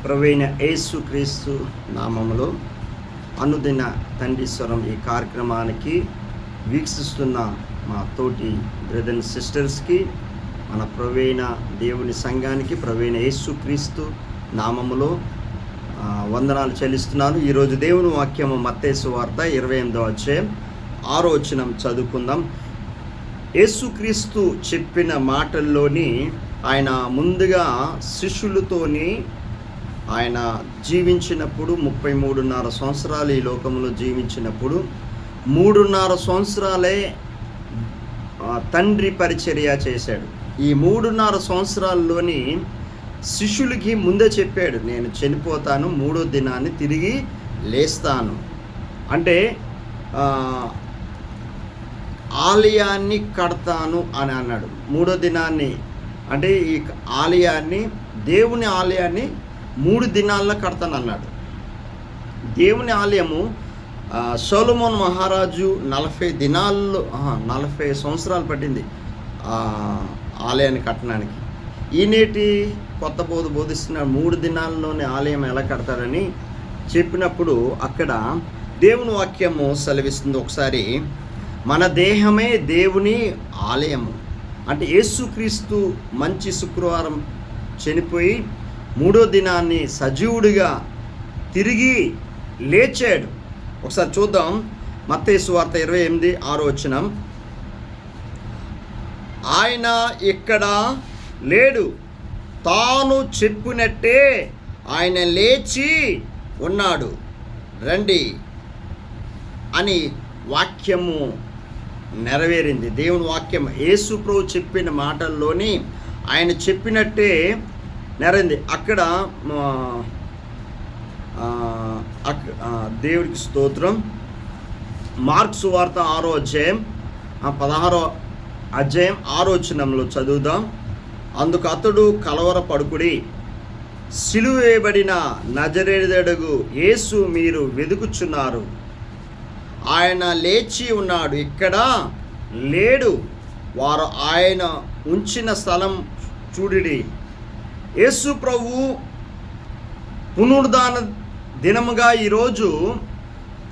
ప్రభువైన యేసుక్రీస్తు నామములో అనుదిన తండ్రి స్వరం ఈ కార్యక్రమానికి వీక్షిస్తున్న మా తోటి బ్రదర్ అండ్ సిస్టర్స్కి, మన ప్రభువైన దేవుని సంఘానికి ప్రభువైన యేసుక్రీస్తు నామములో వందనాలు చెల్లిస్తున్నాను. ఈరోజు దేవుని వాక్యము మత్తయి సువార్త 28వ అధ్యాయం 6వ వచనం చదువుకుందాం. యేసుక్రీస్తు చెప్పిన మాటల్లోని ఆయన ముందుగా శిష్యులతోని ఆయన జీవించినప్పుడు 33.5 సంవత్సరాలు ఈ లోకంలో జీవించినప్పుడు 3.5 సంవత్సరాలే తండ్రి పరిచర్య చేశాడు. ఈ 3.5 సంవత్సరాల్లోని శిష్యులకి ముందే చెప్పాడు, నేను చనిపోతాను, 3వ దినాన్ని తిరిగి లేస్తాను. అంటే ఆలయాన్ని కడతాను అని అన్నాడు. 3వ దినాన్ని అంటే ఈ ఆలయాన్ని, దేవుని ఆలయాన్ని 3 దినాల్లో కడతాను అన్నాడు. దేవుని ఆలయము సొలొమోను మహారాజు 40 సంవత్సరాలు పట్టింది ఆలయాన్ని కట్టడానికి. ఈనేటి కొత్త బోధిస్తున్నాడు 3 దినాల్లోనే ఆలయం ఎలా కడతారని చెప్పినప్పుడు అక్కడ దేవుని వాక్యము సెలవిస్తుంది. ఒకసారి మన దేహమే దేవుని ఆలయము అంటే యేసుక్రీస్తు మంచి శుక్రవారం చనిపోయి 3వ దినాన్ని సజీవుడిగా తిరిగి లేచాడు. ఒకసారి చూద్దాం. మత్తయి సువార్త 28:6 వచనం. ఆయన ఇక్కడ లేడు, తాను చెప్పినట్టే ఆయన లేచి ఉన్నాడు, రండి అని వాక్యము నెరవేరింది. దేవుని వాక్యం యేసు ప్రభు చెప్పిన మాటల్లోని ఆయన చెప్పినట్టే నెరవేరింది. అక్కడ దేవుడికి స్తోత్రం. మార్కు సువార్త 6వ అధ్యాయం 16వ అధ్యాయం 6వ వచనంలో చదువుదాం. అందుకు అతడు కలవరపడుకుడి, సిలువ వేయబడిన నజరేయుడగు యేసు మీరు వెదుకుచున్నారు, ఆయన లేచి ఉన్నాడు, ఇక్కడ లేడు, వారు ఆయన ఉంచిన స్థలం చూడిడి. యేసు ప్రభు పునరుద్ధాన దినముగా ఈరోజు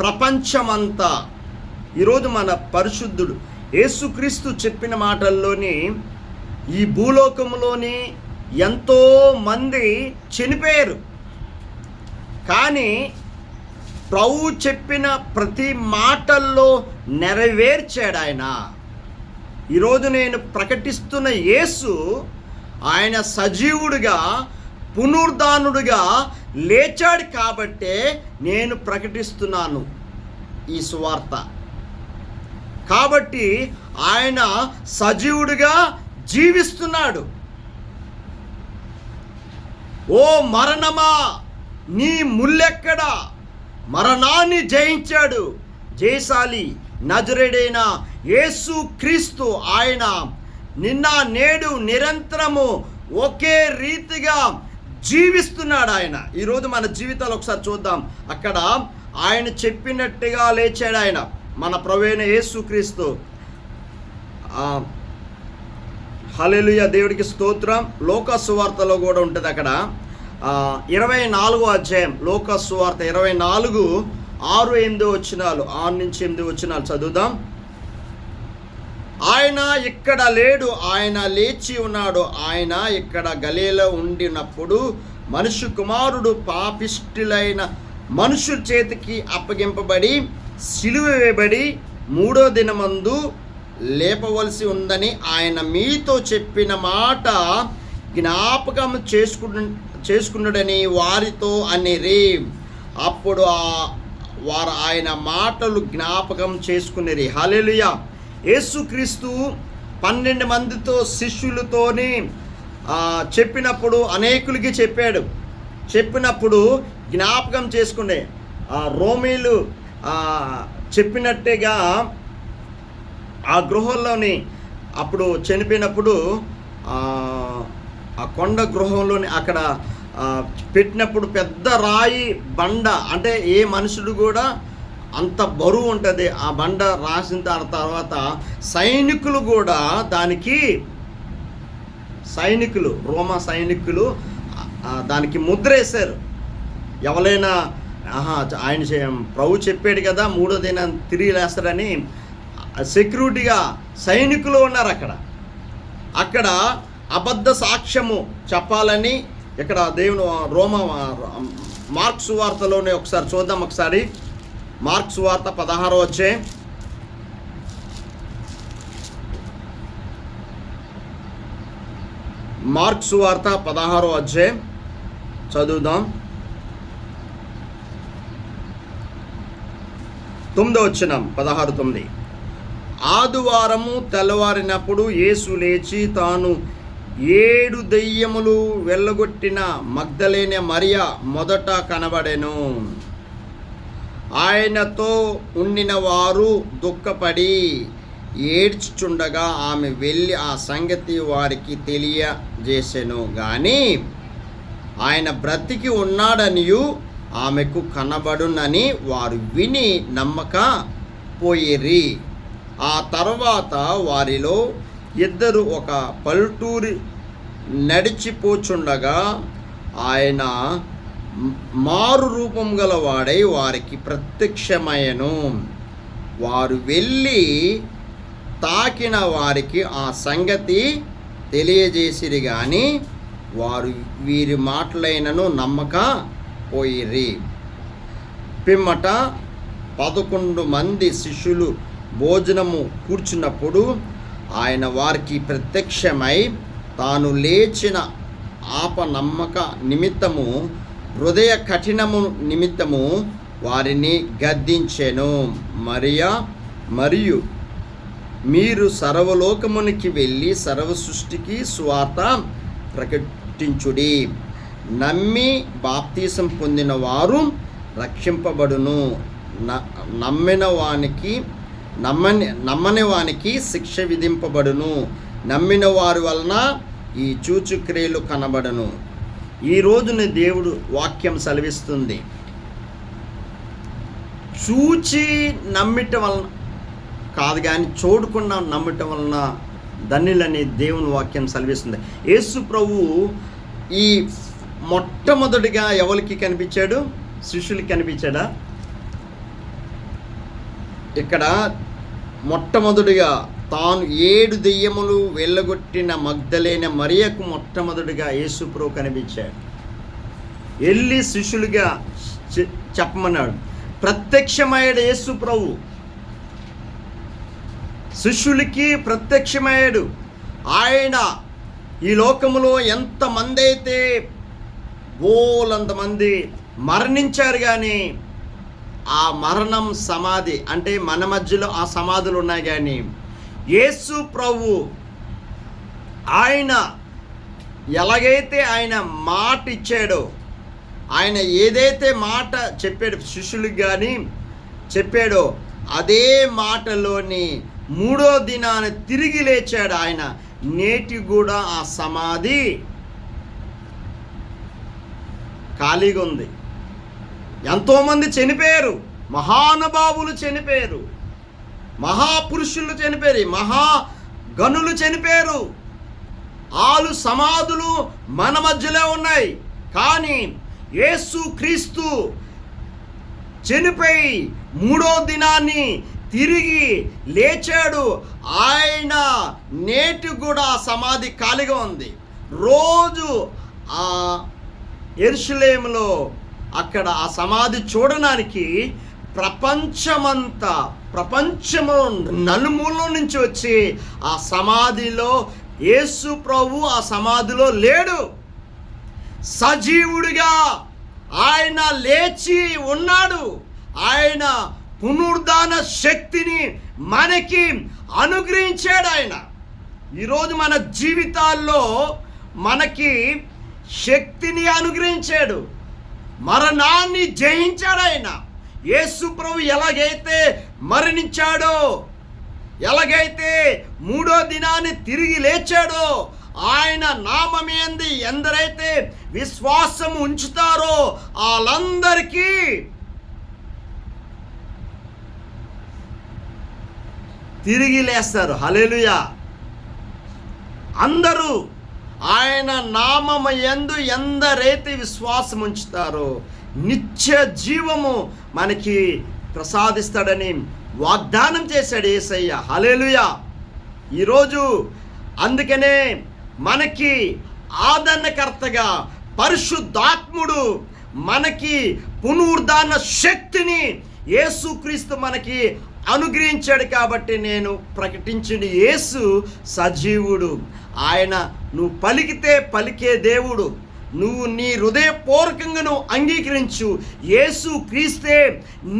ప్రపంచమంతా, ఈరోజు మన పరిశుద్ధుడు యేసుక్రీస్తు చెప్పిన మాటల్లోని ఈ భూలోకంలోని ఎంతో మంది చనిపోయారు, కానీ ప్రభు చెప్పిన ప్రతి మాటల్లో నెరవేర్చాడు ఆయన. ఈరోజు నేను ప్రకటిస్తున్న యేసు ఆయన సజీవుడిగా పునరుద్ధానుడిగా లేచాడు కాబట్టే నేను ప్రకటిస్తున్నాను ఈ సువార్త. కాబట్టి ఆయన సజీవుడిగా జీవిస్తున్నాడు. ఓ మరణమా, నీ ముల్లెక్కడా? మరణాన్ని జయించాడు జయశాలి నజరేయుడైన యేసు క్రీస్తు. ఆయన నిన్న నేడు నిరంతరము ఒకే రీతిగా జీవిస్తున్నాడు ఆయన. ఈరోజు మన జీవితాలు ఒకసారి చూద్దాం. అక్కడ ఆయన చెప్పినట్టుగా లేచాడు ఆయన, మన ప్రభువైన యేసుక్రీస్తు. హల్లెలూయా, దేవుడికి స్తోత్రం. లోకా సువార్తలో కూడా ఉంటుంది. అక్కడ 24వ అధ్యాయం లోకా సువార్త 24 6-8 వచనాలు, 6-8 వచనాలు చదువుదాం. ఆయన ఇక్కడ లేడు, ఆయన లేచి ఉన్నాడు, ఆయన ఇక్కడ గలీలలో ఉండినప్పుడు మనుష్య కుమారుడు పాపిష్టులైన మనుషుల చేతికి అప్పగింపబడి సిలువ వేయబడి 3వ దినమందు లేపవలసి ఉందని ఆయన మీతో చెప్పిన మాట జ్ఞాపకం చేసుకున్నాడని వారితో అనిరి. అప్పుడు వారు ఆయన మాటలు జ్ఞాపకం చేసుకునేది. హల్లెలూయా. యేసుక్రీస్తు 12 మందితో శిష్యులతోని చెప్పినప్పుడు అనేకులకి చెప్పినప్పుడు జ్ఞాపకం చేసుకునే రోమీలు చెప్పినట్టుగా ఆ గృహంలోని అప్పుడు చనిపోయినప్పుడు ఆ కొండ గృహంలోని అక్కడ పెట్టినప్పుడు పెద్ద రాయి బండ, అంటే ఏ మనుషుడు కూడా అంత బరువు ఉంటుంది ఆ బండ రాసిన తర్వాత సైనికులు కూడా దానికి రోమా సైనికులు దానికి ముద్ర వేశారు. ఎవరైనా ఆయన ప్రభు చెప్పాడు కదా మూడో దినం తిరిగి లేస్తారని సెక్యూరిటీగా సైనికులు ఉన్నారు అక్కడ అబద్ధ సాక్ష్యము చెప్పాలని ఇక్కడ దేవుని మార్కు సువార్తలోనే ఒకసారి చూద్దాం. ఒకసారి మార్కు సువార్త 16వ అధ్యాయం. మార్కు సువార్త 16వ అధ్యాయం చదువుదాం. 9వ వచనం 16:9. ఆదివారము తెల్లవారినప్పుడు యేసు లేచి తాను 7 దెయ్యములు వెళ్ళగొట్టిన మగ్దలేనే మరియ మొదట కనబడెను. ఆయనతో ఉండిన వారు దుఃఖపడి ఏడ్చుచుండగా ఆమె వెళ్ళి ఆ సంగతి వారికి తెలియజేసెను. కానీ ఆయన బ్రతికి ఉన్నాడనియు ఆమెకు కనబడునని వారు విని నమ్మకపోయిరి. ఆ తర్వాత వారిలో ఇద్దరు ఒక పల్లెటూరి నడిచిపోచుండగా ఆయన మారు రూపం గల వాడై వారికి ప్రత్యక్షమయ్యను. వారు వెళ్ళి తాకిన వారికి ఆ సంగతి తెలియజేసిరి, కానీ వారు వీరి మాటలైనను నమ్మకపోయిరి. పిమ్మట 11 మంది శిష్యులు భోజనము కూర్చున్నప్పుడు ఆయన వారికి ప్రత్యక్షమై తాను లేచిన ఆపనమ్మక నిమిత్తము హృదయ కఠినము నిమిత్తము వారిని గద్దించెను. మరియు మీరు సర్వలోకమునికి వెళ్ళి సర్వ సృష్టికి సువార్త ప్రకటించుడి. నమ్మి బాప్తీసం పొందిన వారు రక్షింపబడును, నమ్మని వానికి శిక్ష విధింపబడును. నమ్మిన వారి వలన ఈ చూచుక్రియలు కనబడను. ఈ రోజున దేవుడు వాక్యం సెలవిస్తుంది, చూచి నమ్మటం వలన కాదు కానీ చూడకుండా నమ్మటం వలన ధన్యులని దేవుని వాక్యం సెలవిస్తుంది. యేసు ప్రభువు ఈ మొట్టమొదటిగా ఎవరికి కనిపించాడు? శిష్యులకి కనిపించాడా? ఇక్కడ మొట్టమొదటిగా తాను 7 దెయ్యములు వెళ్ళగొట్టిన మగ్దలేనే మరియకు మొట్టమొదటిగా యేసు ప్రభు కనిపించాడు. వెళ్ళి శిష్యులుగా చెప్పమన్నాడు. ప్రత్యక్షమయ్యాడు యేసు ప్రభు, శిష్యులకి ప్రత్యక్షమయ్యాడు. ఆయన ఈ లోకములో ఎంతమంది అయితే బోలంతమంది మరణించారు, కానీ ఆ మరణం సమాధి అంటే మన మధ్యలో ఆ సమాధులు ఉన్నాయి. కానీ యేసు ప్రభు ఆయన ఎలాగైతే ఆయన మాట ఇచ్చాడో, ఆయన ఏదైతే మాట చెప్పాడు శిష్యులకు కానీ చెప్పాడో అదే మాటలోని 3వ దినాన తిరిగి లేచాడు ఆయన. నేటి కూడా ఆ సమాధి ఖాళీగా ఉంది. ఎంతోమంది చనిపోయారు, మహానుభావులు చనిపోయారు, మహాపురుషులు చనిపోయారు, మహాగణులు చనిపోయారు. ఆలు సమాధులు మన మధ్యలో ఉన్నాయి. కానీ యేసు క్రీస్తు చనిపోయి 3వ దినాన్ని తిరిగి లేచాడు. ఆయన నేటి కూడా సమాధి ఖాళీగా ఉంది. రోజు ఆ యెరూషలేములో అక్కడ ఆ సమాధి చూడడానికి ప్రపంచము నలుమూల నుంచి వచ్చి ఆ సమాధిలో యేసు ప్రభు ఆ సమాధిలో లేడు. సజీవుడిగా ఆయన లేచి ఉన్నాడు. ఆయన పునరుద్ధాన శక్తిని మనకి అనుగ్రహించాడు. ఆయన ఈరోజు మన జీవితాల్లో మనకి శక్తిని అనుగ్రహించాడు. మరణాన్ని జయించాడు ఆయన. యేసు ప్రభు ఎలాగైతే మరణించాడో, ఎలాగైతే 3వ దినాన్ని తిరిగి లేచాడో, ఆయన నామమేంది ఎందరైతే విశ్వాసం ఉంచుతారో వాళ్ళందరికీ తిరిగి లేస్తారు. హల్లెలూయా. అందరూ ఆయన నామము యందు ఎందరైతే విశ్వాసం ఉంచుతారో నిత్య జీవము మనకి ప్రసాదిస్తాడని వాగ్దానం చేశాడు యేసయ్య. హల్లెలూయా. ఈరోజు అందుకనే మనకి ఆదరణకర్తగా పరిశుద్ధాత్ముడు మనకి పునరుద్ధాన శక్తిని యేసుక్రీస్తు మనకి అనుగ్రహించాడు. కాబట్టి నేను ప్రకటించిన యేసు సజీవుడు. ఆయన నువ్వు పలికితే పలికే దేవుడు. నువ్వు నీ హృదయపూర్వకంగా నువ్వు అంగీకరించు. యేసు క్రీస్తే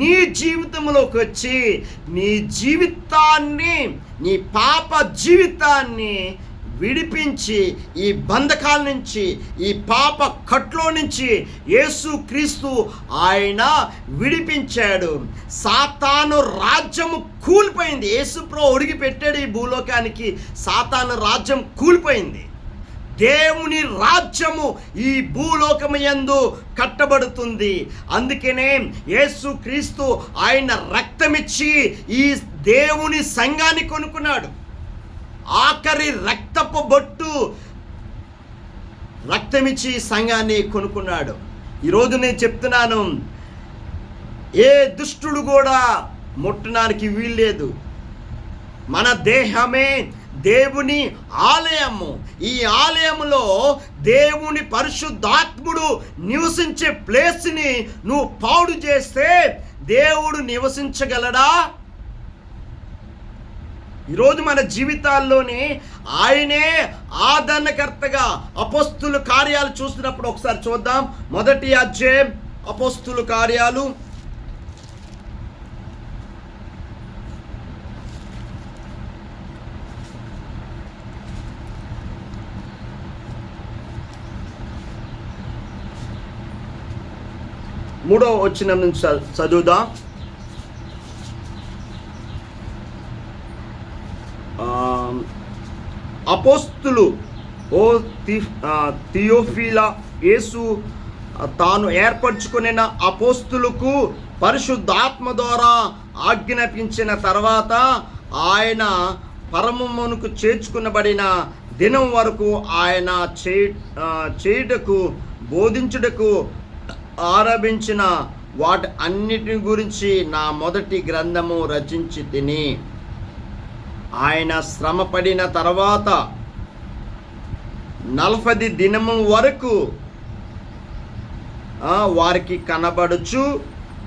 నీ జీవితంలోకి వచ్చి నీ జీవితాన్ని, నీ పాప జీవితాన్ని విడిపించి ఈ బంధకాల నుంచి, ఈ పాప కట్లో నుంచి యేసు క్రీస్తు ఆయన విడిపించాడు. సాతాను రాజ్యము కూలిపోయింది. యేసు ప్రభు ఒడిగి పెట్టాడు ఈ భూలోకానికి. సాతాను రాజ్యం కూలిపోయింది. దేవుని రాజ్యము ఈ భూలోకము యందు కట్టబడుతుంది. అందుకనే యేసు క్రీస్తు ఆయన రక్తమిచ్చి ఈ దేవుని సంఘాన్ని కొనుక్కున్నాడు. ఆఖరి రక్తపు బొట్టు రక్తమిచ్చి సంఘాన్ని కొనుక్కున్నాడు. ఈరోజు నేను చెప్తున్నాను, ఏ దుష్టుడు కూడా ముట్టడానికి వీల్లేదు. మన దేహమే దేవుని ఆలయము. ఈ ఆలయములో దేవుని పరిశుద్ధాత్ముడు నివసించే ప్లేస్ని నువ్వు పాడు చేస్తే దేవుడు నివసించగలడా? ఈరోజు మన జీవితాల్లోనే ఆయనే ఆదరణకర్తగా. అపోస్తుల కార్యాలు చూసినప్పుడు ఒకసారి చూద్దాం. 1వ అధ్యాయం అపోస్తుల కార్యాలు 3వ వచనం నుంచి చదువుదాం. అపోస్తులు ఓ థియోఫిలా, యేసు తాను ఏర్పరచుకున్న అపోస్తులకు పరిశుద్ధాత్మ ద్వారా ఆజ్ఞాపించిన తర్వాత ఆయన పరమమునకు చేర్చుకునబడిన దినం వరకు ఆయన చేయుటకు బోధించుటకు ఆరంభించిన వాటి అన్నిటి గురించి నా మొదటి గ్రంథము రచించి తిని. ఆయన శ్రమపడిన తర్వాత 40 దినముల వరకు వారికి కనబడుచు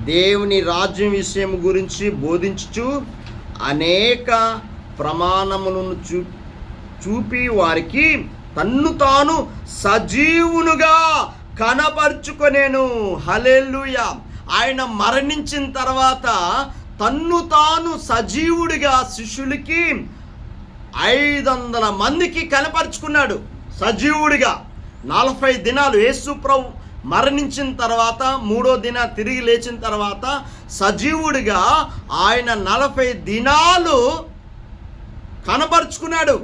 దేవుని రాజ్యం విషయం గురించి బోధించుచు అనేక ప్రమాణములను చూపి వారికి తన్ను తాను సజీవునుగా కనపరుచుకొనేను. హల్లెలూయా. ఆయన మరణించిన తర్వాత తన్ను తాను సజీవుడిగా శిష్యులకి 500 మందికి కనపరుచుకున్నాడు. సజీవుడిగా 40 దినాలు యేసు ప్రభు మరణించిన తర్వాత 3వ దిన తిరిగి లేచిన తర్వాత సజీవుడిగా ఆయన 40 దినాలు కనపరుచుకున్నాడు.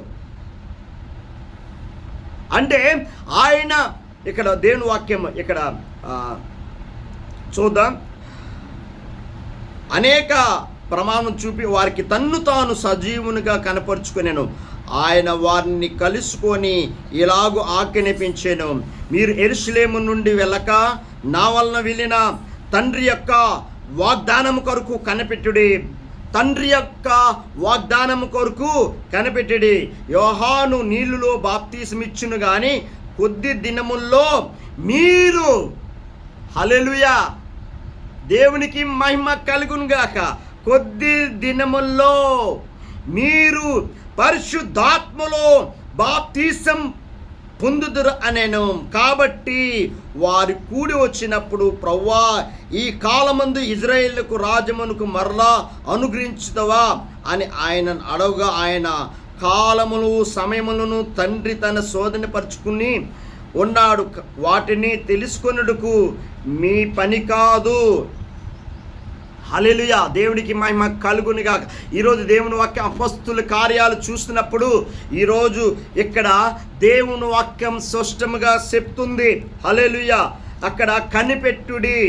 అంటే ఆయన ఇక్కడ దేవుని వాక్యం ఇక్కడ చూద్దాం. అనేక ప్రమాణం చూపి వారికి తన్ను తాను సజీవునిగా కనపరుచుకునేను. ఆయన వారిని కలుసుకొని ఇలాగూ ఆజ్ఞాపించెను, మీరు యెరూషలేము నుండి వెళ్ళక నా వలన వెళ్ళిన తండ్రి యొక్క వాగ్దానము కొరకు కనిపెట్టుడి. తండ్రి యొక్క వాగ్దానము కొరకు కనిపెట్టుడి. యోహాను నీళ్ళులో బాప్తీసమిచ్చును గాని కొద్ది దినముల్లో మీరు, హల్లెలూయా, దేవునికి మహిమ కలుగును గాక, కొద్ది దినముల్లో మీరు పరిశుద్ధాత్మలో బాప్తీసం పొందుదురు అనేను. కాబట్టి వారు కూడి వచ్చినప్పుడు, ప్రవ్వా, ఈ కాలమందు ఇజ్రాయేలుకు రాజమునకు మరలా అనుగ్రహించుతావా అని ఆయన అడవుగా, ఆయన కాలములు సమయములను తండ్రి తన శోధనపరుచుకుని ఉన్నాడు, వాటిని తెలుసుకొనుటకు మీ పని కాదు. హల్లెలూయా. దేవునికి మహిమ కలుగునుగా. ఈరోజు దేవుని వాక్యం అపోస్తుల కార్యాలు చూస్తున్నప్పుడు ఈరోజు ఇక్కడ దేవుని వాక్యం స్పష్టంగా చెప్తుంది. హల్లెలూయా. అక్కడ కనిపెట్టుడి.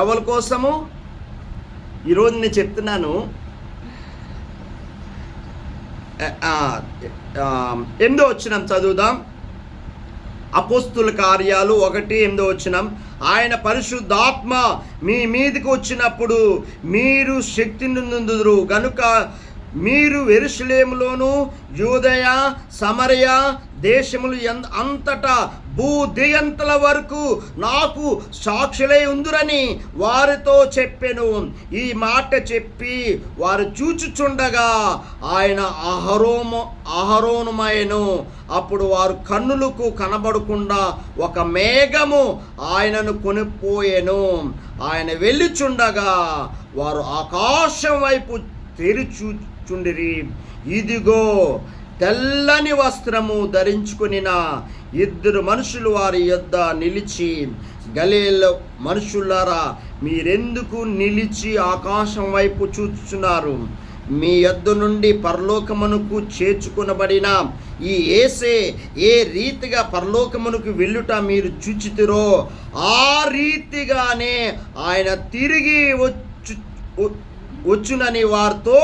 ఎవరి కోసము? ఈరోజు నేను చెప్తున్నాను, 8వ వచనం చదువుదాం. అపోస్తుల కార్యాలు 1:8 ఆయన పరిశుద్ధాత్మ మీ మీదకి వచ్చినప్పుడు మీరు శక్తిని నొందుదురు గనుక మీరు యెరూషలేములోను యూదయ సమరయ దేశములు అంతటా భూదిగంతల వరకు నాకు సాక్షులై ఉందురని వారితో చెప్పెను. ఈ మాట చెప్పి వారు చూచుచుండగా ఆయన అహరోనుమయను. అప్పుడు వారు కన్నులకు కనబడకుండా ఒక మేఘము ఆయనను కొనిపోయెను. ఆయన వెళ్ళుచుండగా వారు ఆకాశం వైపు తెరిచూచుండిరి. ఇదిగో తెల్లని వస్త్రము ధరించుకునిన 2 మనుషులు వారి యొద్ద నిలిచి, గలిలయ మనుషులారా, మీరెందుకు నిలిచి ఆకాశం వైపు చూచుచున్నారు? మీ యొద్ద నుండి పరలోకమునకు చేర్చుకొనబడిన ఈ యేసే ఏ రీతిగా పరలోకమునకు వెళ్ళుట మీరు చూచితిరో ఆ రీతిగానే ఆయన తిరిగి వచ్చునని వారితో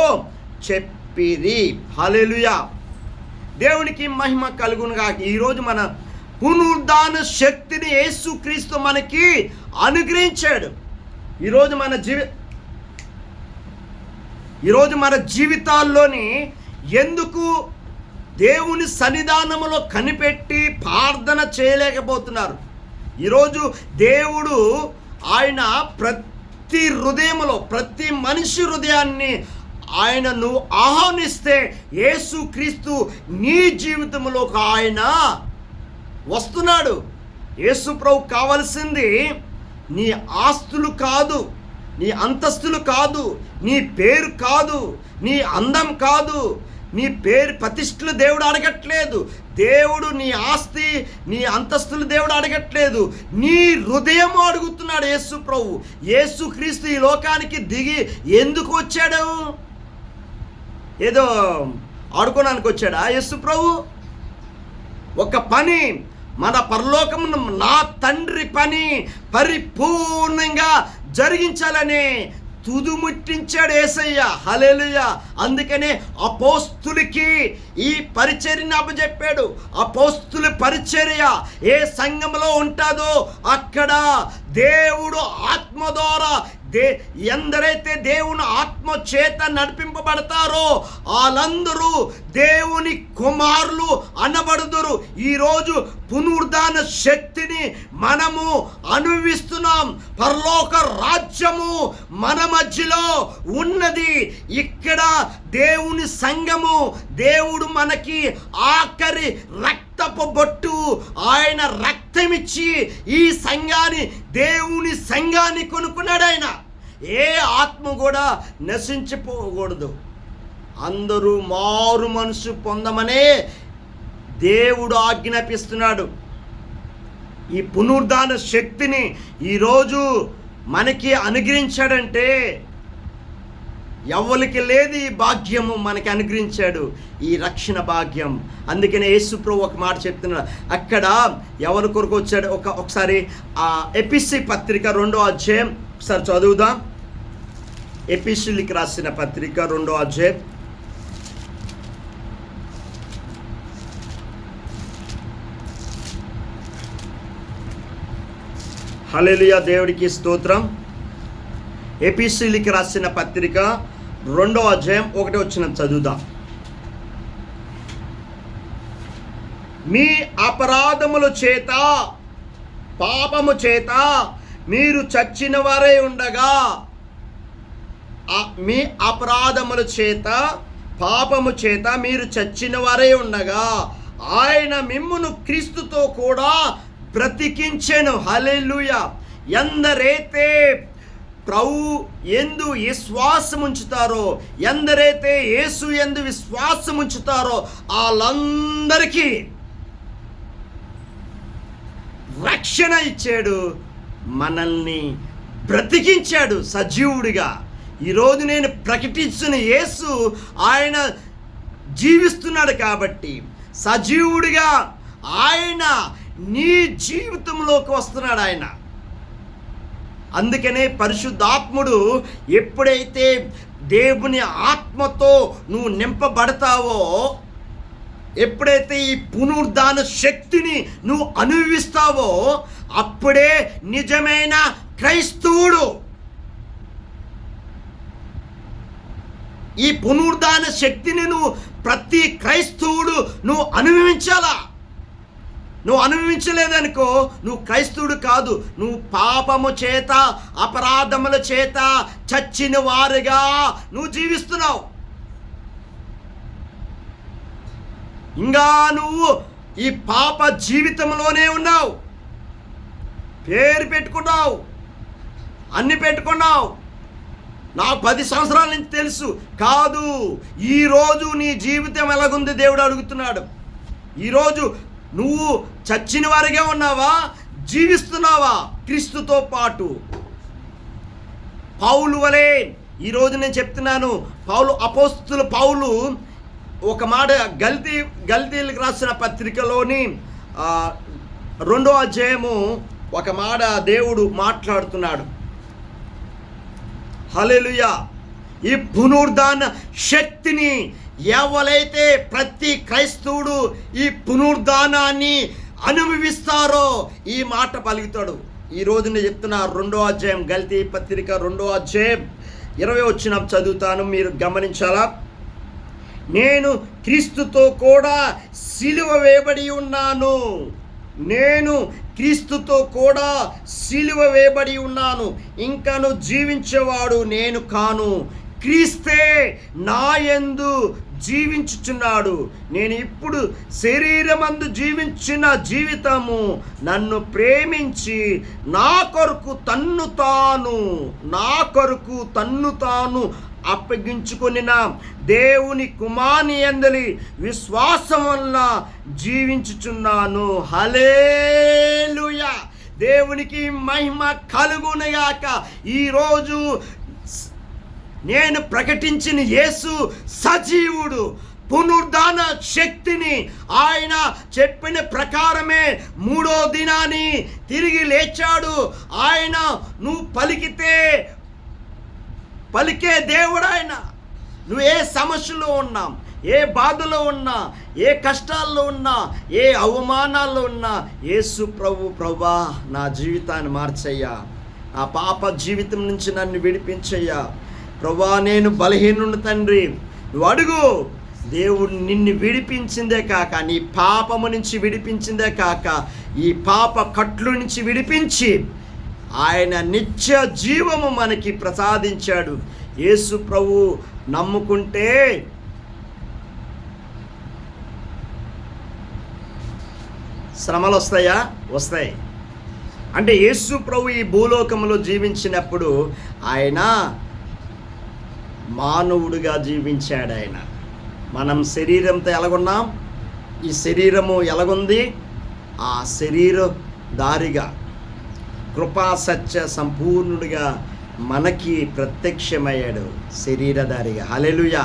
చెప్పిరి. హల్లెలూయా. దేవునికి మహిమ కలుగునుగా. ఈరోజు మన పునరుద్ధాన శక్తిని యేసుక్రీస్తు మనకి అనుగ్రహించాడు. ఈరోజు మన జీవితాల్లోని ఎందుకు దేవుని సన్నిధానంలో కనిపెట్టి ప్రార్థన చేయలేకపోతున్నారు? ఈరోజు దేవుడు ఆయన ప్రతి హృదయంలో, ప్రతి మనిషి హృదయాన్ని ఆయనను ఆహ్వానిస్తే యేసుక్రీస్తు నీ జీవితంలోకి ఆయన వస్తున్నాడు. యేసు ప్రభు కావలసింది నీ ఆస్తులు కాదు, నీ అంతస్తులు కాదు, నీ పేరు కాదు, నీ అందం కాదు, నీ పేరు ప్రతిష్టలు దేవుడు అడగట్లేదు. దేవుడు నీ ఆస్తి, నీ అంతస్తులు దేవుడు అడగట్లేదు. నీ హృదయం అడుగుతున్నాడు యేసు ప్రభు. యేసుక్రీస్తు ఈ లోకానికి దిగి ఎందుకు వచ్చాడు? ఏదో ఆడుకోవడానికి వచ్చాడా యేసు ప్రభు? ఒక పని, మన పరలోకమును నా తండ్రి పని పరిపూర్ణంగా జరిగించాలని తుదుముట్టించాడు యేసయ్య. హల్లెలూయా. అందుకనే అపోస్తులకి ఈ పరిచర్యను అప్పచెప్పాడు. అపోస్తుల పరిచర్య ఏ సంఘంలో ఉంటుందో అక్కడ దేవుడు ఆత్మ ద్వారా ఎందరైతే దేవుని ఆత్మ చేత నడిపింపబడతారో వాళ్ళందరూ దేవుని కుమారులు అనబడుదురు. ఈరోజు పునరుద్ధాన శక్తిని మనము అనుభవిస్తున్నాం. పరలోక రాజ్యము మన మధ్యలో ఉన్నది. ఇక్కడ దేవుని సంఘము, దేవుడు మనకి ఆఖరి రక్తపు బొట్టు, ఆయన రక్తమిచ్చి ఈ సంఘాన్ని, దేవుని సంఘాన్ని కొనుక్కున్నాడు ఆయన. ఏ ఆత్మ కూడా నశించిపోకూడదు. అందరూ మారు మనసు పొందమనే దేవుడు ఆజ్ఞాపిస్తున్నాడు. ఈ పునరుద్ధాన శక్తిని ఈరోజు మనకి అనుగ్రహించాడంటే ఎవరికి లేదు ఈ భాగ్యము మనకి అనుగ్రహించాడు, ఈ రక్షణ భాగ్యం. అందుకనే యేసు ప్రభు ఒక మాట చెప్తున్నాడు. అక్కడ ఎవరి కొరకు వచ్చాడు? ఒకసారి ఆ ఎపిసి పత్రిక 2వ అధ్యాయం ఒకసారి చదువుదాం. ఎపిసిలకు రాసిన పత్రిక 2వ అధ్యాయం హల్లెలూయా. దేవుడికి స్తోత్రం. ఎపిసిలకు రాసిన పత్రిక 2వ అధ్యాయం 1వ వచనం చదువుదాం. మీ అపరాధముల చేత పాపము చేత మీరు చచ్చిన వారే ఉండగా, మీ అపరాధముల చేత పాపము చేత మీరు చచ్చిన వారే ఉండగా ఆయన మిమ్మును క్రీస్తుతో కూడా బ్రతికించెను. హల్లెలూయా. ఎందరైతే ప్రభు యందు విశ్వాసం ఉంచుతారో, ఎందరైతే యేసు యందు విశ్వాసం ఉంచుతారో వాళ్ళందరికీ రక్షణ ఇచ్చాడు, మనల్ని బ్రతికించాడు సజీవుడిగా. ఈరోజు నేను ప్రకటించిన యేసు ఆయన జీవిస్తున్నాడు కాబట్టి సజీవుడిగా ఆయన నీ జీవితంలోకి వస్తున్నాడు ఆయన. అందుకనే పరిశుద్ధాత్ముడు ఎప్పుడైతే దేవుని ఆత్మతో నువ్వు నింపబడతావో ఎప్పుడైతే ఈ పునరుద్ధాన శక్తిని నువ్వు అనుభవిస్తావో అప్పుడే నిజమైన క్రైస్తవుడు. ఈ పునరుద్ధాన శక్తిని నువ్వు ప్రతి క్రైస్తవుడు నువ్వు అనుభవించాలా. నువ్వు అనుభవించలేదనుకో నువ్వు క్రైస్తవుడు కాదు. నువ్వు పాపము చేత అపరాధముల చేత చచ్చిన వారుగా నువ్వు జీవిస్తున్నావు. ఇంకా నువ్వు ఈ పాప జీవితంలోనే ఉన్నావు. పేరు పెట్టుకున్నావు, అన్ని పెట్టుకున్నావు. నాకు 10 సంవత్సరాల నుంచి తెలుసు. కాదు, ఈరోజు నీ జీవితం ఎలాగుంది దేవుడు అడుగుతున్నాడు. ఈరోజు నువ్వు చచ్చిన వారిగా ఉన్నావా, జీవిస్తున్నావా క్రీస్తుతో పాటు? పౌలు వలె ఈరోజు నేను చెప్తున్నాను. అపోస్తలుడు పౌలు ఒక మాట గల్తీలకు రాసిన పత్రికలోని 2వ అధ్యాయము ఒక మాట దేవుడు మాట్లాడుతున్నాడు. హల్లెలూయా. ఈ పునరుద్ధాన శక్తిని ఎవరైతే ప్రతి క్రైస్తవుడు ఈ పునరుద్ధానాన్ని అనుభవిస్తారో ఈ మాట పలుకుతాడు. ఈరోజు నేను చెప్తున్నా 2వ అధ్యాయం గల్తీ పత్రిక 2వ అధ్యాయం 20 వచనం చదువుతాను, మీరు గమనించాలా. నేను క్రీస్తుతో కూడా సిలువ వేయబడి ఉన్నాను. నేను క్రీస్తుతో కూడా సిలువ వేయబడి ఉన్నాను. ఇంకను జీవించేవాడు నేను కాను, క్రీస్తే నా యందు జీవించుచున్నాడు. నేను ఇప్పుడు శరీరమందు జీవించిన జీవితము నన్ను ప్రేమించి నా కొరకు తన్ను తాను అప్పగించుకొనిన దేవుని కుమారుని యందలి విశ్వాసం వల్ల జీవించుచున్నాను. హల్లెలూయా. దేవునికి మహిమ కలుగునుగాక. ఈరోజు నేను ప్రకటించిన యేసు సజీవుడు. పునరుద్ధాన శక్తిని ఆయన చెప్పిన ప్రకారమే 3వ దినాన్ని తిరిగి లేచాడు. ఆయన నువ్వు పలికే దేవుడు ఆయన. నువ్వు ఏ సమస్యలో ఉన్నా, ఏ బాధలో ఉన్నా, ఏ కష్టాల్లో ఉన్నా, ఏ అవమానాల్లో ఉన్నా, యేసు ప్రభువా నా జీవితాన్ని మార్చయ్యా, నా పాప జీవితం నుంచి నన్ను విడిపించయ్యా. ప్రభువా నేను బలహీనుడు తండ్రి, నువ్వు అడుగు. దేవుడు నిన్ను విడిపించిందే కాక, నీ పాపము నుంచి విడిపించిందే కాక, ఈ పాప కట్లు నుంచి విడిపించి ఆయన నిత్య జీవము మనకి ప్రసాదించాడు. యేసు ప్రభు నమ్ముకుంటే శ్రమలు వస్తాయా? వస్తాయి. అంటే యేసు ప్రభు ఈ భూలోకంలో జీవించినప్పుడు ఆయన మానవుడిగా జీవించాడు. ఆయన మనం శరీరంతో ఎలాగున్నాం, ఈ శరీరము ఎలాగుంది, ఆ శరీరధారిగా కృపా సత్య సంపూర్ణుడిగా మనకి ప్రత్యక్షమయ్యాడు, శరీరధారిగా. హల్లెలూయా.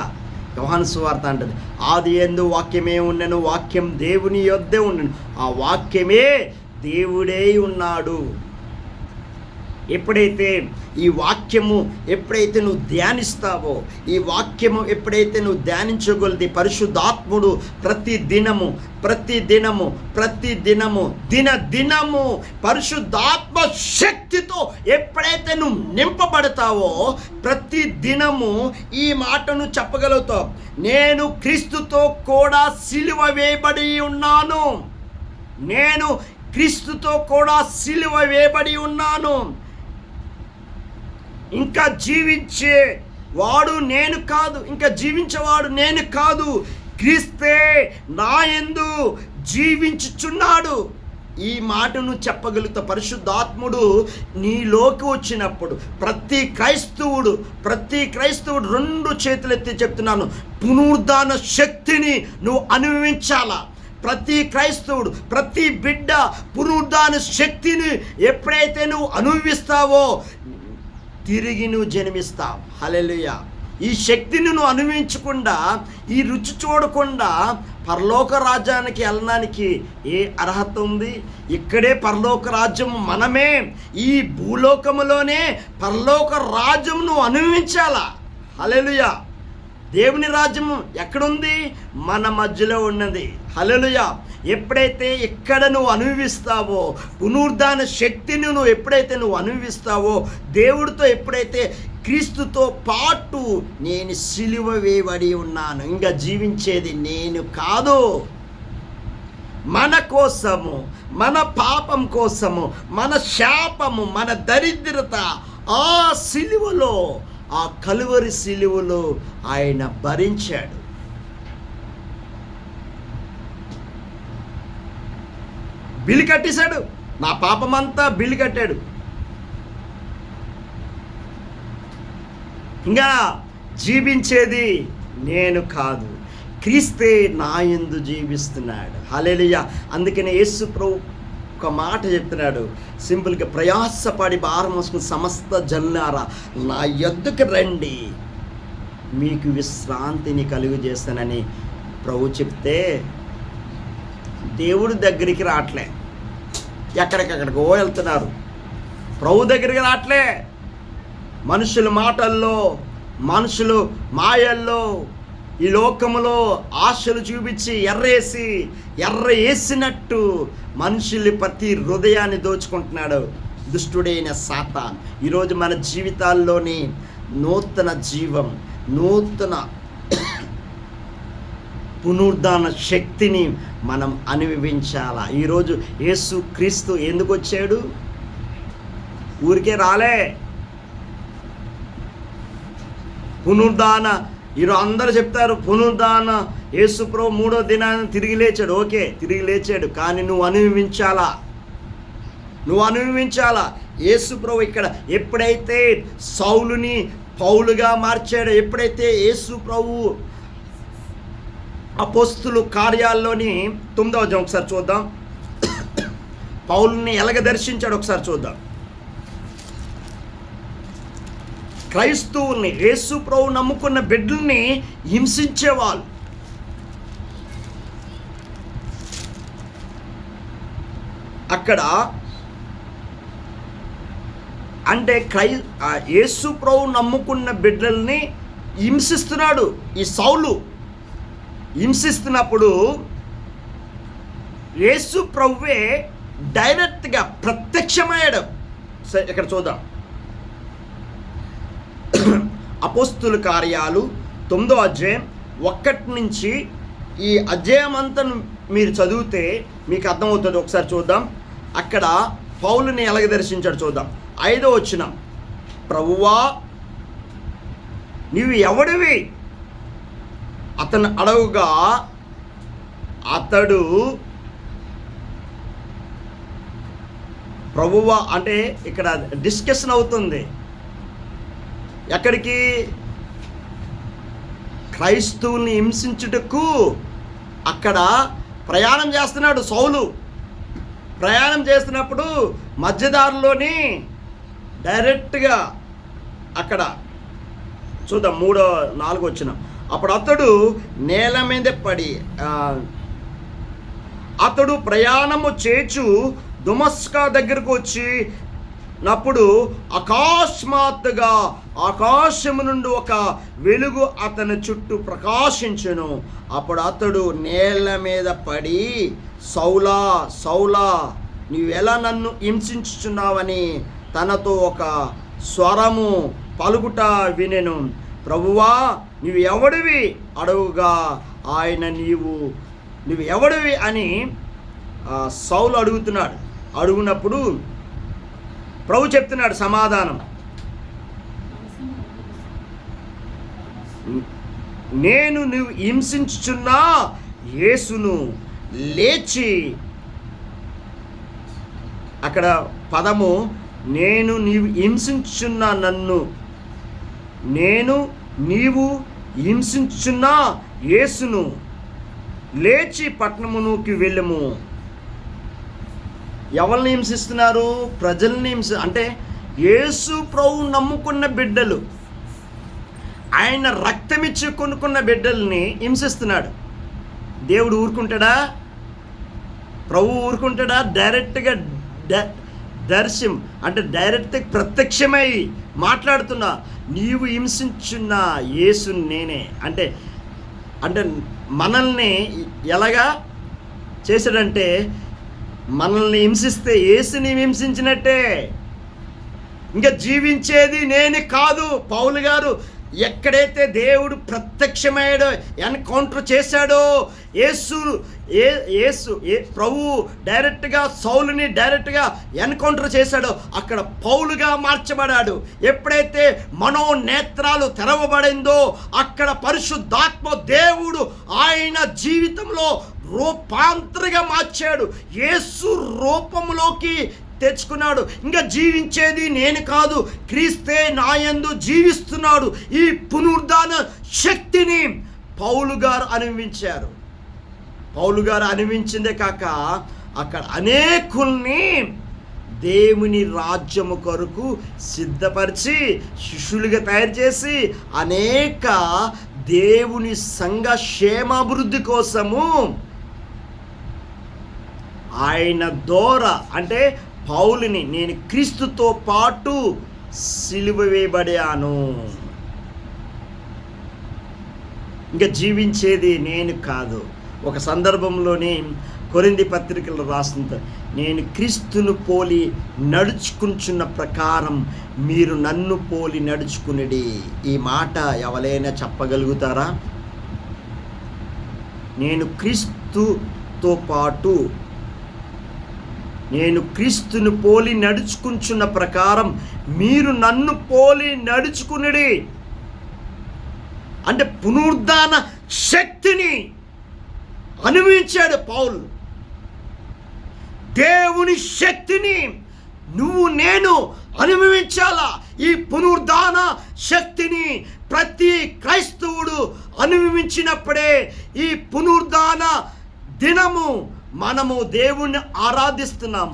యోహాను సువార్త అంటది, ఆది యందు వాక్యమే ఉండెను, వాక్యం దేవుని యొద్దే ఉండెను, ఆ వాక్యమే దేవుడే ఉన్నాడు. ఎప్పుడైతే ఈ వాక్యము నువ్వు ధ్యానిస్తావో, ఈ వాక్యము ఎప్పుడైతే నువ్వు ధ్యానించగలిది, పరిశుద్ధాత్ముడు ప్రతి దినము పరిశుద్ధాత్మ శక్తితో ఎప్పుడైతే నువ్వు నింపబడతావో ప్రతి దినము ఈ మాటను చెప్పగలుగుతావు. నేను క్రీస్తుతో కూడా సిలువ వేయబడి ఉన్నాను. నేను క్రీస్తుతో కూడా సిలువ వేయబడి ఉన్నాను. ఇంకా జీవించేవాడు నేను కాదు, ఇంకా జీవించేవాడు నేను కాదు, క్రీస్తే నా యందు జీవించుచున్నాడు. ఈ మాటను చెప్పగలుగుతా. పరిశుద్ధాత్ముడు నీలోకి వచ్చినప్పుడు ప్రతి క్రైస్తవుడు 2 చేతులెత్తి చెప్తున్నాను, పునరుద్ధాన శక్తిని నువ్వు అనుభవించాలా. ప్రతి క్రైస్తవుడు, ప్రతి బిడ్డ పునరుద్ధాన శక్తిని ఎప్పుడైతే నువ్వు అనుభవిస్తావో తిరిగి నువ్వు జన్మిస్తావు. హల్లెలూయా. ఈ శక్తిని నువ్వు అనుభవించకుండా, ఈ రుచి చూడకుండా పరలోక రాజ్యానికి వెళ్ళడానికి ఏ అర్హత ఉంది? ఇక్కడే పరలోక రాజ్యం మనమే. ఈ భూలోకములోనే పరలోక రాజ్యం నువ్వు అనుభవించాలా. హల్లెలూయా. దేవుని రాజ్యము ఎక్కడుంది? మన మధ్యలో ఉన్నది. హల్లెలూయా. ఎప్పుడైతే ఇక్కడ నువ్వు అనుభవిస్తావో, పునరుద్ధాన శక్తిని నువ్వు ఎప్పుడైతే అనుభవిస్తావో, దేవుడితో ఎప్పుడైతే క్రీస్తుతో పాటు నేను సిలువ వేయబడి ఉన్నాను, ఇంకా జీవించేది నేను కాదు, మన కోసము, మన పాపం కోసము, మన శాపము, మన దరిద్రత ఆ సిలువలో, ఆ కలువరి సిలువలో ఆయన భరించాడు. బిల్లు కట్టేశాడు. నా పాపమంతా బిల్లు కట్టాడు. ఇంకా జీవించేది నేను కాదు, క్రీస్తే నా యందు జీవిస్తున్నాడు. హల్లెలూయా. అందుకనే యేసు ప్రభు ఒక మాట చెప్తున్నాడు సింపుల్గా, ప్రయాసపడి భారం మోసుకుని సమస్త జనులారా నా యొద్దకు రండి, మీకు విశ్రాంతిని కలుగజేస్తానని ప్రభు చెప్తే దేవుడి దగ్గరికి రావట్లే, ఎక్కడికక్కడికో వెళ్తున్నారు. ప్రభు దగ్గరికి రావట్లే. మనుషుల మాటల్లో, మనుషులు మాయల్లో, ఈ లోకములో ఆశలు చూపించి ఎర్ర వేసినట్టు మనుషుల్ని ప్రతి హృదయాన్ని దోచుకుంటున్నాడు దుష్టుడైన సాతాన్. ఈరోజు మన జీవితాల్లోని నూతన జీవం, నూతన పునరుద్ధాన శక్తిని మనం అనుభవించాలా. ఈరోజు యేసు క్రీస్తు ఎందుకు వచ్చాడు? ఊరికే రాలే. పునరుద్ధాన, ఈరోజు అందరూ చెప్తారు పునరుద్ధాన, యేసు ప్రభు 3వ దినాన్ని తిరిగి లేచాడు. ఓకే, తిరిగి లేచాడు, కానీ నువ్వు అనుభవించాలా. యేసు ప్రభు ఇక్కడ ఎప్పుడైతే సౌలుని పౌలుగా మార్చాడో, ఎప్పుడైతే యేసు ప్రభు అపోస్తుల కార్యాల్లోని 9వ అధ్యాయం ఒకసారి చూద్దాం, పౌలుని ఎలాగ దర్శించాడు ఒకసారి చూద్దాం. క్రైస్తవుల్ని, యేసు ప్రభు నమ్ముకున్న బిడ్డల్ని హింసించేవాళ్ళు. అక్కడ అంటే యేసు ప్రభు నమ్ముకున్న బిడ్డల్ని హింసిస్తున్నాడు ఈ సౌలు. హింసిస్తున్నప్పుడు యేసు ప్రభువే డైరెక్ట్గా ప్రత్యక్షమయ్యాడు. సరే, ఇక్కడ చూద్దాం. అపోస్తుల కార్యాలు 9వ అధ్యాయం 1 నుంచి ఈ అధ్యాయం అంతా మీరు చదివితే మీకు అర్థమవుతుంది. ఒకసారి చూద్దాం. అక్కడ పౌలుని ఎలాగ దర్శించాడు చూద్దాం. 5వ వచనం, ప్రభువా నీవు ఎవడివి అతను అడవుగా, అతడు ప్రభువా అంటే ఇక్కడ డిస్కషన్ అవుతుంది. ఎక్కడికి? క్రైస్తవుల్ని హింసించుటకు అక్కడ ప్రయాణం చేస్తున్నాడు సౌలు. ప్రయాణం చేస్తున్నప్పుడు మధ్యదారిలోని డైరెక్ట్గా అక్కడ చూద్దాం 3-4 వచనం, అప్పుడు అతడు నేల మీద పడి అతడు ప్రయాణము చేచు దమస్కా దగ్గరకు వచ్చి నప్పుడు అకస్మాత్తుగా ఆకాశము నుండి ఒక వెలుగు అతని చుట్టూ ప్రకాశించెను. అప్పుడు అతడు నేల మీద పడి, సౌలా సౌలా నీవెలా నన్ను హింసించుచున్నావని తనతో ఒక స్వరము పలుకుట వినెను. ప్రభువా నీవు ఎవడివి అడవుగా, ఆయన నీవు ఎవడివి అని సౌలు అడుగుతున్నాడు. అడుగునప్పుడు ప్రభు చెప్తున్నాడు సమాధానం, నేను నువ్వు హింసించుచున్న యేసును లేచి, అక్కడ పదము నేను నీవు హింసించుచున్న నన్ను, నీవు హింసించుచున్న యేసును లేచి పట్టణమునకు వెళ్ళము. ఎవరిని హింసిస్తున్నారు? ప్రజల్ని అంటే యేసు ప్రభు నమ్ముకున్న బిడ్డలు, ఆయన రక్తమిచ్చి కొనుక్కున్న బిడ్డల్ని హింసిస్తున్నాడు. దేవుడు ఊరుకుంటాడా? ప్రభు ఊరుకుంటాడా? డైరెక్ట్గా దర్శనం అంటే డైరెక్ట్ ప్రత్యక్షమై మాట్లాడుతున్నా, నీవు హింసించున్న యేసు నేనే. అంటే అంటే మనల్ని ఎలాగా చేశాడంటే, మనల్ని హింసిస్తే యేసుని హింసించినట్టే. ఇంకా జీవించేది నేను కాదు. పౌలు గారు ఎక్కడైతే దేవుడు ప్రత్యక్షమయ్యాడో, ఎన్కౌంటర్ చేశాడో, ప్రభు డైరెక్ట్గా సౌలుని డైరెక్ట్గా ఎన్కౌంటర్ చేశాడో, అక్కడ పౌలుగా మార్చబడాడు. ఎప్పుడైతే మనోనేత్రాలు తెరవబడిందో, అక్కడ పరిశుద్ధాత్మ దేవుడు ఆయన జీవితంలో రూపాంతరంగా మార్చాడు, యేసు రూపంలోకి తెచ్చుకున్నాడు. ఇంకా జీవించేది నేను కాదు, క్రీస్తే నాయందు జీవిస్తున్నాడు. ఈ పునరుద్ధాన శక్తిని పౌలు గారు అనుభవించారు. పౌలు గారు అనుభవించిందే కాక అక్కడ అనేకుల్ని దేవుని రాజ్యము కొరకు సిద్ధపరిచి శిష్యులుగా తయారు చేసి అనేక దేవుని సంఘ క్షేమాభివృద్ధి కోసము ఆయన ద్వారా, అంటే పౌలుని నేను క్రీస్తుతో పాటు సిలువ వేయబడాను, ఇంకా జీవించేది నేను కాదు. ఒక సందర్భంలోని కొరింథీ పత్రికలు రాస్తుంది, నేను క్రీస్తును పోలి నడుచుకుంటున్న ప్రకారం మీరు నన్ను పోలి నడుచుకునేది. ఈ మాట ఎవరైనా చెప్పగలుగుతారా? నేను క్రీస్తుతో పాటు, నేను క్రీస్తును పోలి నడుచుకుంటున్న ప్రకారం మీరు నన్ను పోలి నడుచుకునేది. అంటే పునరుద్ధాన శక్తిని అనుభవించాడు పౌలు. దేవుని శక్తిని నువ్వు నేను అనుభవించాలా. ఈ పునరుద్ధాన శక్తిని ప్రతి క్రైస్తవుడు అనుభవించినప్పుడే ఈ పునరుద్ధాన దినము మనము దేవుణ్ణి ఆరాధిస్తున్నాం.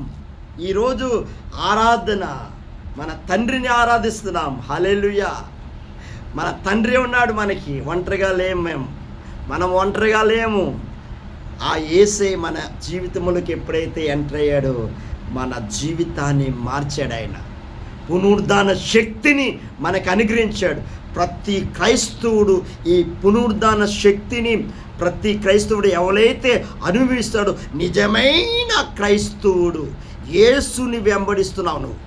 ఈరోజు ఆరాధన మన తండ్రిని ఆరాధిస్తున్నాం. హల్లెలూయా. మన తండ్రి ఉన్నాడు మనకి, ఒంటరిగా లేము మనం ఒంటరిగా లేము. ఆ యేసే మన జీవితంలోకి ఎప్పుడైతే ఎంటర్ అయ్యాడో మన జీవితాన్ని మార్చాడు. ఆయన పునరుద్ధాన శక్తిని మనకు అనుగ్రహించాడు. ప్రతి క్రైస్తవుడు ఈ పునరుద్ధాన శక్తిని ప్రతి క్రైస్తవుడు ఎవరైతే అనుభవిస్తాడో నిజమైన క్రైస్తవుడు. యేసుని వెంబడిస్తున్నావు నువ్వు.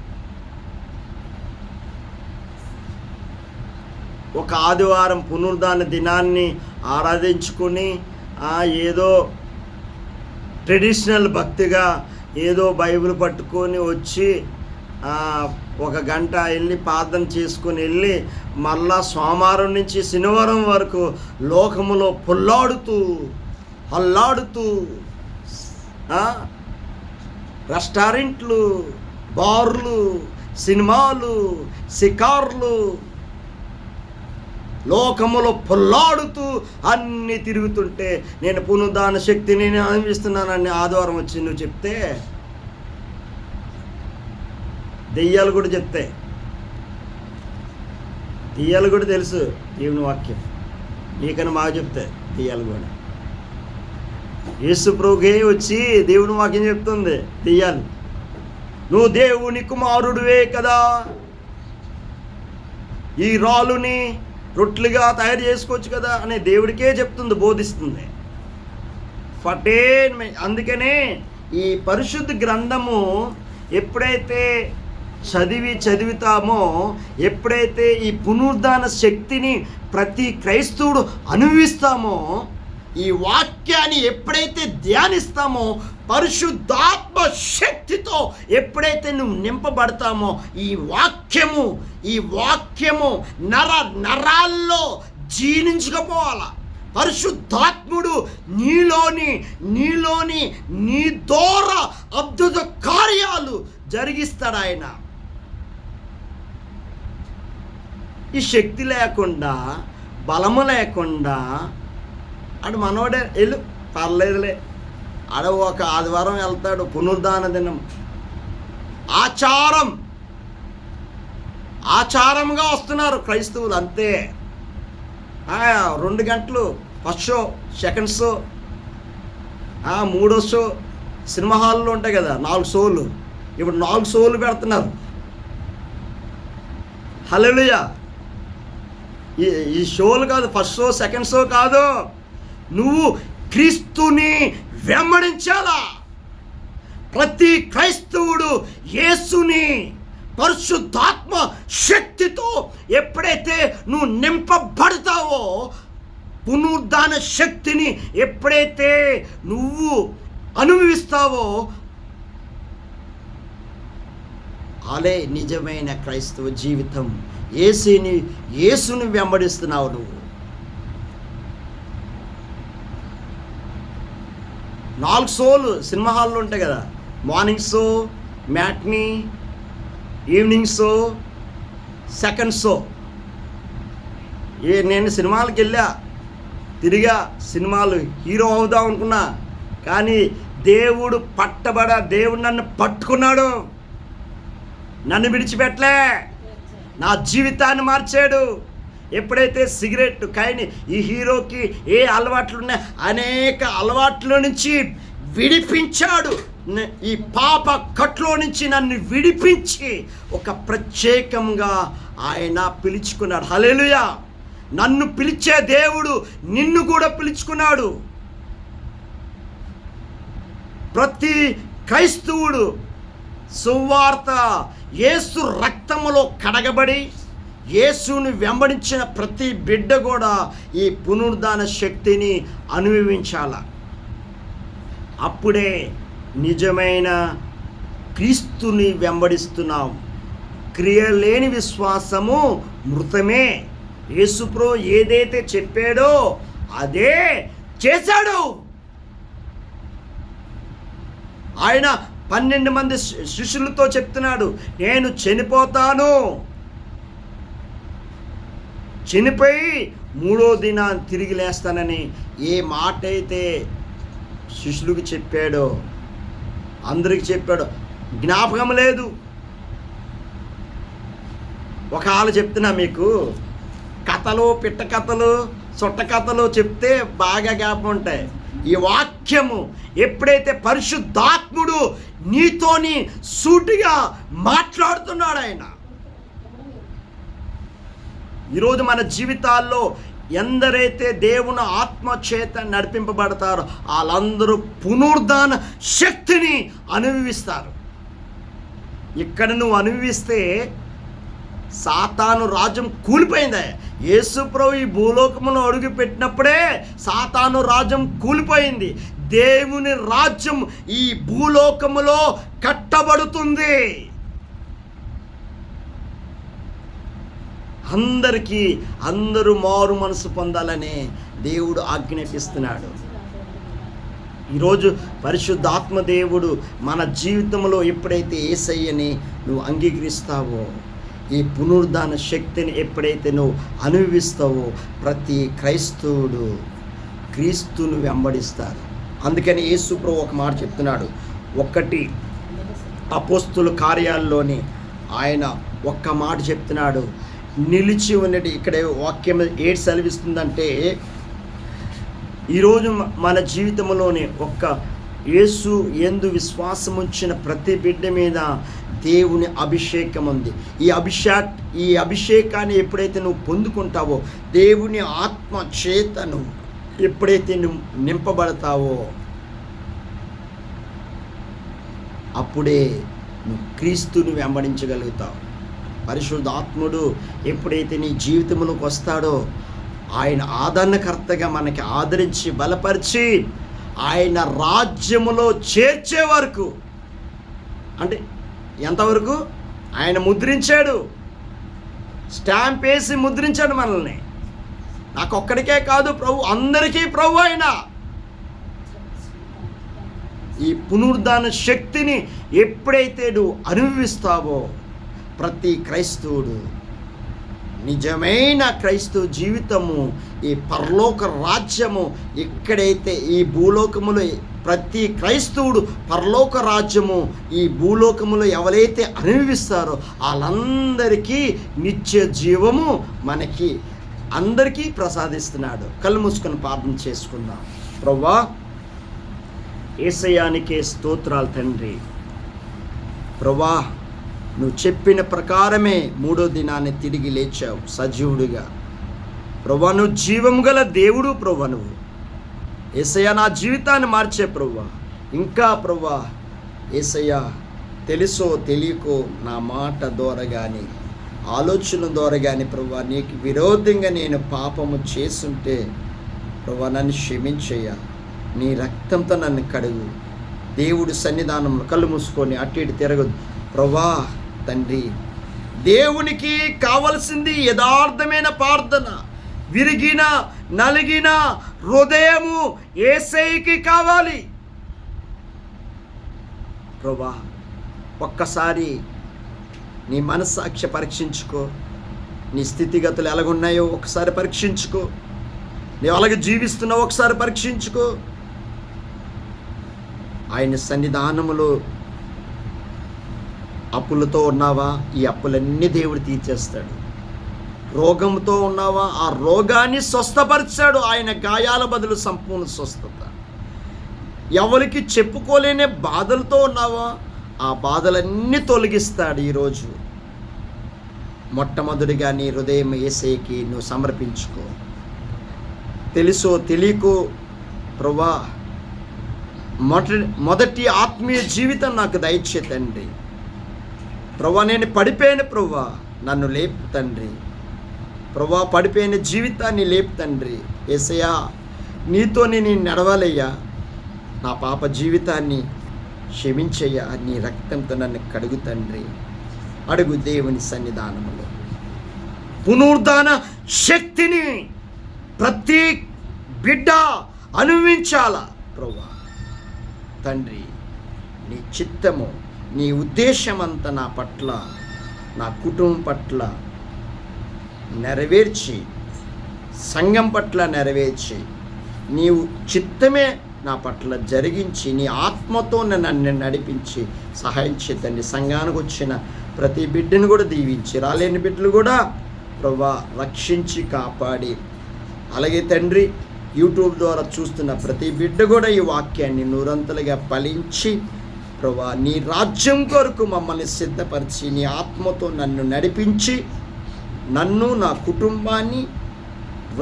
ఒక ఆదివారం పునరుద్ధాన దినాన్ని ఆరాధించుకొని ఏదో ట్రెడిషనల్ భక్తిగా ఏదో బైబిల్ పట్టుకొని వచ్చి ఒక గంట వెళ్ళి ప్రార్థన చేసుకొని వెళ్ళి మళ్ళా సోమవారం నుంచి శనివారం వరకు లోకములో హల్లాడుతూ రెస్టారెంట్లు, బార్లు, సినిమాలు, షికార్లు, లోకములో పొల్లాడుతూ అన్నీ తిరుగుతుంటే నేను పునరుద్ధాన శక్తిని నేను అనుభవిస్తున్నానని ఆదివారం వచ్చి నువ్వు చెప్తే, దెయ్యాలు కూడా చెప్తాయి. దెయ్యాలు కూడా తెలుసు దేవుని వాక్యం, నీకని మాకు చెప్తాయి దెయ్యాలు కూడా. యేసు ప్రభుకే వచ్చి దేవుని వాక్యం చెప్తుంది దెయ్యాలు, నువ్వు దేవుని కుమారుడివే కదా, ఈ రాళ్ళుని రొట్లుగా తయారు చేసుకోవచ్చు కదా అనే దేవుడికే చెప్తుంది, బోధిస్తుంది. అందుకనే ఈ పరిశుద్ధ గ్రంథము ఎప్పుడైతే చదువుతామో, ఎప్పుడైతే ఈ పునరుద్ధాన శక్తిని ప్రతి క్రైస్తవుడు అనుభవిస్తామో, ఈ వాక్యాన్ని ఎప్పుడైతే ధ్యానిస్తామో, పరిశుద్ధాత్మ శక్తితో ఎప్పుడైతే నువ్వు నింపబడతామో, ఈ వాక్యము నరాల్లో జీర్ణించకపోవాలా. పరిశుద్ధాత్ముడు నీలోని నీ ద్వారా అద్భుత కార్యాలు జరిగిస్తాడు ఆయన. ఈ శక్తి లేకుండా, బలము లేకుండా అడు మనోడే వెళ్ళు పర్లేదులే, ఆడ ఒక ఆదివారం వెళ్తాడు, పునరుద్ధాన దినం ఆచారంగా వస్తున్నారు క్రైస్తవులు అంతే. 2 గంటలు ఫస్ట్ షో, సెకండ్ షో, 3వ షో సినిమా హాల్లో ఉంటాయి కదా 4 షోలు, ఇప్పుడు 4 షోలు పెడుతున్నారు. హల్లెలూయా. ఈ షోలు కాదు, ఫస్ట్ షో సెకండ్ షో కాదు, నువ్వు క్రీస్తుని వెంబడించాలా. ప్రతి క్రైస్తవుడు యేసుని పరిశుద్ధాత్మ శక్తితో ఎప్పుడైతే నువ్వు నింపబడతావో, పునరుద్ధాన శక్తిని ఎప్పుడైతే నువ్వు అనుభవిస్తావో, అదే నిజమైన క్రైస్తవ జీవితం. యేసుని వెంబడిస్తున్నావు నువ్వు. 4 షోలు సినిమా హాల్లో ఉంటాయి కదా, morning show, matinee, evening show, second show. నేను సినిమాలకు వెళ్ళా, తిరిగా, సినిమాలు హీరో అవుదాం అనుకున్నా, కానీ దేవుడు నన్ను పట్టుకున్నాడు, నన్ను విడిచిపెట్టలే, నా జీవితాన్ని మార్చాడు. ఎప్పుడైతే సిగరెట్ కానీ ఈ హీరోకి ఏ అలవాట్లు ఉన్నాయి, అనేక అలవాట్ల నుంచి విడిపించాడు. ఈ పాప కట్లో నుంచి నన్ను విడిపించి ఒక ప్రత్యేకంగా ఆయన పిలుచుకున్నాడు. హల్లెలూయా. నన్ను పిలిచే దేవుడు నిన్ను కూడా పిలుచుకున్నాడు. ప్రతి క్రైస్తవుడు సువార్త యేసు రక్తములో కడగబడి యేసుని వెంబడించిన ప్రతి బిడ్డ కూడా ఈ పునరుద్ధాన శక్తిని అనుభవించాల. అప్పుడే నిజమైన క్రీస్తుని వెంబడిస్తున్నాం. క్రియలేని విశ్వాసము మృతమే. యేసుప్రభు ఏదైతే చెప్పాడో అదే చేశాడు. ఆయన 12 మంది శిష్యులతో చెప్తున్నాడు, నేను చనిపోతాను, చనిపోయి 3వ దినాన్ని తిరిగి లేస్తానని ఏ మాట అయితే శిష్యులకు చెప్పాడో, అందరికి చెప్పాడు, జ్ఞాపకం లేదు. ఒక ఆలు చెప్తున్నా మీకు, కథలు, పిట్ట కథలు, సొట్ట కథలు చెప్తే బాగా జ్ఞాపకం ఉంటాయి. ఈ వాక్యము ఎప్పుడైతే పరిశుద్ధాత్ముడు నీతోని సూటిగా మాట్లాడుతున్నాడు ఆయన. ఈరోజు మన జీవితాల్లో ఎందరైతే దేవుని ఆత్మ చేత నడిపింపబడతారో వాళ్ళందరూ పునరుద్ధాన శక్తిని అనుభవిస్తారు. ఇక్కడ నువ్వు అనుభవిస్తే సాతాను రాజ్యం కూలిపోయింది. యేసు ప్రభు ఈ భూలోకమును అడుగు పెట్టినప్పుడే సాతాను రాజ్యం కూలిపోయింది. దేవుని రాజ్యం ఈ భూలోకములో కట్టబడుతుంది. అందరూ మారు మనసు పొందాలని దేవుడు ఆజ్ఞాపిస్తున్నాడు. ఈరోజు పరిశుద్ధాత్మ దేవుడు మన జీవితంలో ఎప్పుడైతే యేసయ్యని నువ్వు అంగీకరిస్తావో, ఈ పునరుద్ధాన శక్తిని ఎప్పుడైతే నువ్వు అనుభవిస్తావో, ప్రతి క్రైస్తవుడు క్రీస్తును వెంబడిస్తారు. అందుకని యేసు ప్రభు ఒక మాట చెప్తున్నాడు. 1 అపోస్తుల కార్యాల్లోని ఆయన ఒక్క మాట చెప్తున్నాడు, నిలిచి ఉన్నది. ఇక్కడ వాక్యం ఏడు సెలవిస్తుందంటే, ఈరోజు మన జీవితంలోనే ఒక్క యేసు యందు విశ్వాసం ఉంచిన ప్రతి బిడ్డ మీద దేవుని అభిషేకం ఉంది. ఈ అభిషేకాన్ని ఎప్పుడైతే నువ్వు పొందుకుంటావో, దేవుని ఆత్మ చేతను ఎప్పుడైతే నువ్వు నింపబడతావో, అప్పుడే నువ్వు క్రీస్తుని వెంబడించగలుగుతావు. పరిశుద్ధాత్ముడు ఎప్పుడైతే నీ జీవితంలోకి వస్తాడో, ఆయన ఆదరణకర్తగా మనకి ఆదరించి బలపరిచి ఆయన రాజ్యములో చేర్చే వరకు, అంటే ఎంతవరకు ఆయన ముద్రించాడు, స్టాంప్ వేసి ముద్రించాడు మనల్ని. నాకు ఒక్కడికే కాదు ప్రభు, అందరికీ ప్రభు ఆయన. ఈ పునరుద్ధాన శక్తిని ఎప్పుడైతే నువ్వు అనుభవిస్తావో, ప్రతి క్రైస్తవుడు నిజమైన క్రైస్తవ జీవితము, ఈ పరలోక రాజ్యము ఎక్కడైతే ఈ భూలోకములో ప్రతి క్రైస్తవుడు పరలోక రాజ్యము ఈ భూలోకములో ఎవరైతే అనుభవిస్తారో వాళ్ళందరికీ నిత్య జీవము మనకి అందరికీ ప్రసాదిస్తున్నాడు. కళ్ళు మూసుకొని ప్రార్థన చేసుకుందాం. ప్రభువా, యేసయ్యానికే స్తోత్రాలు తండ్రి. ప్రభువా నువ్వు చెప్పిన ప్రకారమే 3వ దినాన్ని తిరిగి లేచావు సజీవుడిగా. ప్రభువా నువ్వు జీవం గల దేవుడు ప్రభువా. నువ్వు యేసయ్య నా జీవితాన్ని మార్చే ప్రభువా. ఇంకా ప్రభువా యేసయ్య తెలుసో తెలియకో నా మాట ద్వారా కానీ ఆలోచన ద్వారా కానీ ప్రభువా నీకు విరోధంగా నేను పాపము చేసుంటే ప్రభువా నన్ను క్షమించయ్యా. నీ రక్తంతో నన్ను కడుగు. దేవుడి సన్నిధానంలో కళ్ళు మూసుకొని అటు ఇటు తిరగదు ప్రభువా. తండ్రి, దేవునికి కావలసింది యథార్థమైన ప్రార్థన. విరిగిన నలిగిన హృదయము యేసయ్యకి కావాలి ప్రభువా. ఒక్కసారి నీ మనస్సాక్షి పరీక్షించుకో. నీ స్థితిగతులు ఎలాగున్నాయో ఒకసారి పరీక్షించుకో. నీవు అలాగే జీవిస్తున్నావు ఒకసారి పరీక్షించుకో. ఆయన సన్నిధానములో అప్పులతో ఉన్నావా? ఈ అప్పులన్నీ దేవుడు తీర్చేస్తాడు. రోగంతో ఉన్నావా? ఆ రోగాన్ని స్వస్థపరిచాడు. ఆయన గాయాల బదులు సంపూర్ణ స్వస్థత. ఎవరికి చెప్పుకోలేని బాధలతో ఉన్నావా? ఆ బాధలన్నీ తొలగిస్తాడు ఈరోజు. మొట్టమొదటిగా నీ హృదయం యేసయ్యకి నువ్వు సమర్పించుకో. తెలుసో తెలియకో ప్రభువా మొదటి ఆత్మీయ జీవితం నాకు దయచే తండ్రి. ప్రభువా నేను పడిపోయాను ప్రభువా, నన్ను లేపు తండ్రి. ప్రభువా పడిపోయిన జీవితాన్ని లేపు తండ్రి. యేసయ్యా నీతో నేను నడవాలయ్యా. నా పాప జీవితాన్ని క్షమించయ్యా. నీ రక్తంతో నన్ను కడుగు తండ్రి. అడుగు దేవుని సన్నిధానంలో. పునరుద్ధాన శక్తిని ప్రతి బిడ్డ అనుభవించాలా ప్రభువా. తండ్రి నీ చిత్తము నీ ఉద్దేశమంతా నా పట్ల నా కుటుంబం పట్ల నెరవేర్చి సంఘం పట్ల నెరవేర్చి నీవు చిత్తమే నా పట్ల జరిగించి నీ ఆత్మతో నన్ను నడిపించి సహాయం చేతండి. సంఘానికి వచ్చిన ప్రతి బిడ్డను కూడా దీవించి రాలేని బిడ్డలు కూడా ప్రభువా రక్షించి కాపాడి, అలాగే తండ్రి యూట్యూబ్ ద్వారా చూస్తున్న ప్రతి బిడ్డ కూడా ఈ వాక్యాన్ని నూరంతలుగా ఫలించి ప్రభువా నీ రాజ్యం కొరకు మమ్మల్ని సిద్ధపరిచి నీ ఆత్మతో నన్ను నడిపించి నన్ను నా కుటుంబాన్ని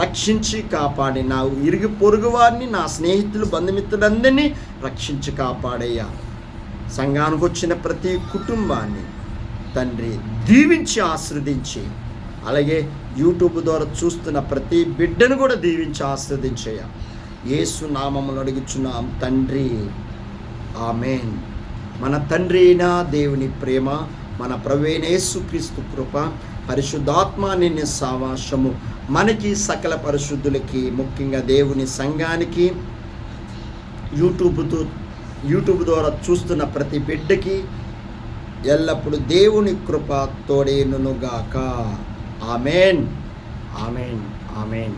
రక్షించి కాపాడి, నా ఇరుగు పొరుగు వారిని నా స్నేహితులు బంధుమిత్రులందరినీ రక్షించి కాపాడయ్యా. సంఘానికి వచ్చిన ప్రతి కుటుంబాన్ని తండ్రి దీవించి ఆశీర్వదించి, అలాగే యూట్యూబ్ ద్వారా చూస్తున్న ప్రతి బిడ్డను కూడా దీవించి ఆశీర్వదించయ్యా. యేసు నామములో అడుగుచున్నాం తండ్రి, ఆమేన్. మన తండ్రి అయిన దేవుని ప్రేమ, మన ప్రభువైన యేసుక్రీస్తు కృప, పరిశుద్ధాత్మ నిన్ను సావాసము మనకి సకల పరిశుద్ధులకి, ముఖ్యంగా దేవుని సంఘానికి యూట్యూబ్ ద్వారా చూస్తున్న ప్రతి బిడ్డకి ఎల్లప్పుడూ దేవుని కృప తోడేనుగాక. ఆమేన్, ఆమేన్, ఆమేన్.